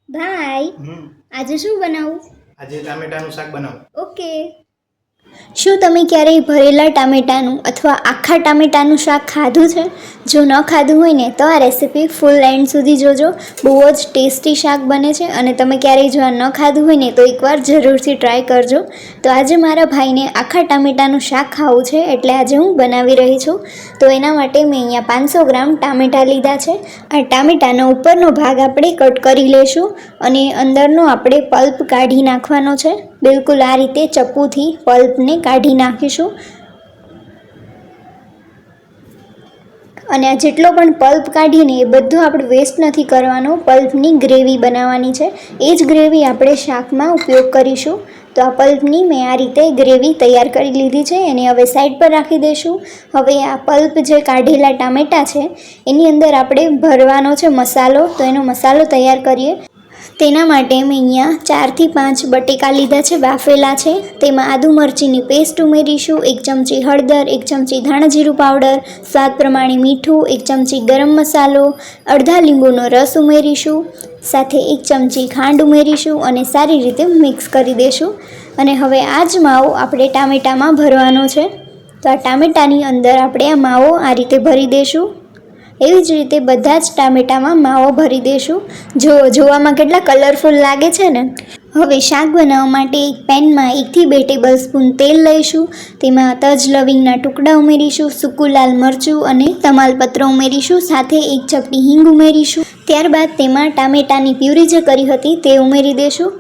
ભાઈ આજે શું બનાવું? આજે ટામેટાનું શાક બનાવું. ઓકે. શું તમે ક્યારેય ભરેલા ટામેટાનું અથવા આખા ટામેટાનું શાક ખાધું છે? જો ન ખાધું હોય ને તો આ રેસીપી ફૂલ એન્ડ સુધી જોજો. બહુ જ ટેસ્ટી શાક બને છે અને તમે ક્યારેય જો આ ન ખાધું હોય ને તો એકવાર જરૂરથી ટ્રાય કરજો. તો આજે મારા ભાઈને આખા ટામેટાનું શાક ખાવું છે એટલે આજે હું બનાવી રહી છું. તો એના માટે મેં અહીંયા 500 ગ્રામ ટામેટાં લીધા છે. આ ટામેટાનો ઉપરનો ભાગ આપણે કટ કરી લઈશું અને અંદરનો આપણે પલ્પ કાઢી નાખવાનો છે. બિલકુલ આ રીતે ચપ્પુથી પલ્પને કાઢી નાખીશું. અને આ જેટલો પણ પલ્પ કાઢીને એ બધું આપણે વેસ્ટ નથી કરવાનો. પલ્પની ગ્રેવી બનાવવાની છે. એ જ ગ્રેવી આપણે શાકમાં ઉપયોગ કરીશું. તો આ પલ્પની મેં આ રીતે ગ્રેવી તૈયાર કરી લીધી છે. એને હવે સાઈડ પર રાખી દઈશું. હવે આ પલ્પ જે કાઢેલા ટામેટાં છે એની અંદર આપણે ભરવાનો છે મસાલો. તો એનો મસાલો તૈયાર કરીએ. તેના માટે મેં અહીંયા 4 થી 5 બટેકા લીધા છે, બાફેલા છે. તેમાં આદુ મરચીની પેસ્ટ ઉમેરીશું, 1 ચમચી હળદર, 1 ચમચી ધાણા જીરું પાવડર, સ્વાદ પ્રમાણે મીઠું, 1 ચમચી ગરમ મસાલો, અડધા લીંબુનો રસ ઉમેરીશું, સાથે 1 ચમચી ખાંડ ઉમેરીશું અને સારી રીતે મિક્સ કરી દઈશું. અને હવે આ જ માવો આપણે ટામેટામાં ભરવાનો છે. તો આ ટામેટાની અંદર આપણે આ માવો આ રીતે ભરી દઈશું. એવી જ રીતે બધા જ ટામેટામાં માવો ભરી દઈશું. જોવામાં કેટલા કલરફુલ લાગે છે ને. હવે શાક બનાવવા માટે એક પેનમાં 1 થી 2 ટેબલ સ્પૂન તેલ લઈશું. તેમાં તજ લવિંગના ટુકડા ઉમેરીશું, સૂકું લાલ મરચું અને તમાલપત્ર ઉમેરીશું, સાથે 1 ચપટી હિંગ ઉમેરીશું. ત્યારબાદ તેમાં ટામેટાની પ્યુરી જે કરી હતી તે ઉમેરી દઈશું.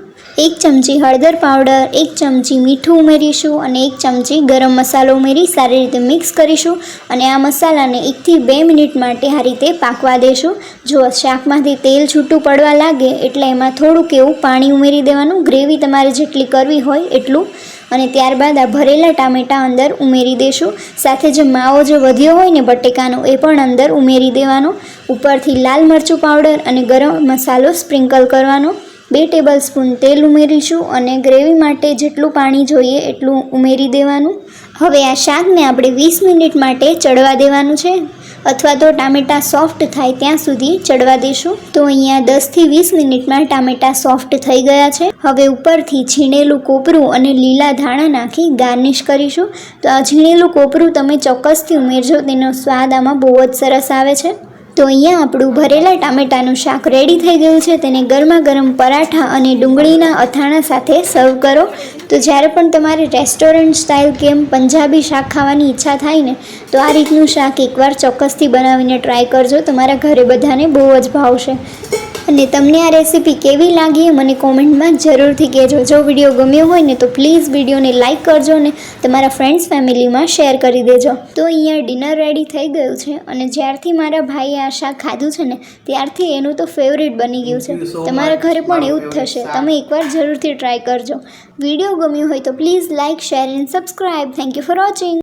1 ચમચી હળદર પાવડર, 1 ચમચી મીઠું ઉમેરીશું અને 1 ચમચી ગરમ મસાલો ઉમેરી સારી રીતે મિક્સ કરીશું. અને આ મસાલાને 1 થી 2 મિનિટ માટે આ રીતે પાકવા દઈશું. જો શાકમાંથી તેલ છૂટું પડવા લાગે એટલે એમાં થોડુંક એવું પાણી ઉમેરી દેવાનું. ગ્રેવી તમારે જેટલી કરવી હોય એટલું. અને ત્યારબાદ આ ભરેલા ટામેટાં અંદર ઉમેરી દઈશું. સાથે જે માવો જે વધ્યો હોય ને બટેકાનો એ પણ અંદર ઉમેરી દેવાનો. ઉપરથી લાલ મરચું પાવડર અને ગરમ મસાલો સ્પ્રિંકલ કરવાનો. 2 ટેબલ સ્પૂન તેલ ઉમેરીશું અને ગ્રેવી માટે જેટલું પાણી જોઈએ એટલું ઉમેરી દેવાનું. હવે આ શાકને આપણે 20 મિનિટ માટે ચડવા દેવાનું છે, અથવા તો ટામેટાં સોફ્ટ થાય ત્યાં સુધી ચડવા દઈશું. તો અહીંયા 10 થી 20 મિનિટમાં ટામેટાં સોફ્ટ થઈ ગયા છે. હવે ઉપરથી છીણેલું કોપરું અને લીલા ધાણા નાખી ગાર્નિશ કરીશું. તો આ છીણેલું કોપરું તમે ચોક્કસથી ઉમેરજો, તેનો સ્વાદ આમાં બહુ જ સરસ આવે છે. તો અહીંયા આપણું ભરેલા ટામેટાનું શાક રેડી થઈ ગયું છે. તેને ગરમા ગરમ પરાઠા અને ડુંગળીના અથાણા સાથે સર્વ કરો. તો જ્યારે પણ તમારે રેસ્ટોરન્ટ સ્ટાઇલ કેમ પંજાબી શાક ખાવાની ઈચ્છા થાય ને તો આ રીતનું શાક એકવાર ચોક્કસથી બનાવીને ટ્રાય કરજો. તમારા ઘરે બધાને બહુ જ ભાવશે. અને તમને આ રેસીપી કેવી લાગી મને કોમેન્ટમાં જરૂરથી કહેજો. જો વિડીયો ગમ્યો હોય ને તો પ્લીઝ વિડીયોને લાઇક કરજો ને તમારા ફ્રેન્ડ્સ ફેમિલીમાં શેર કરી દેજો. તો અહીંયા ડિનર રેડી થઈ ગયું છે અને જ્યારથી મારા ભાઈએ આ શાક ખાધું છે ને ત્યારથી એનું તો ફેવરેટ બની ગયું છે. તમારા ઘરે પણ એવું જ થશે. તમે એકવાર જરૂરથી ટ્રાય કરજો. વિડીયો ગમ્યો હોય તો please like, share and subscribe. Thank you for watching.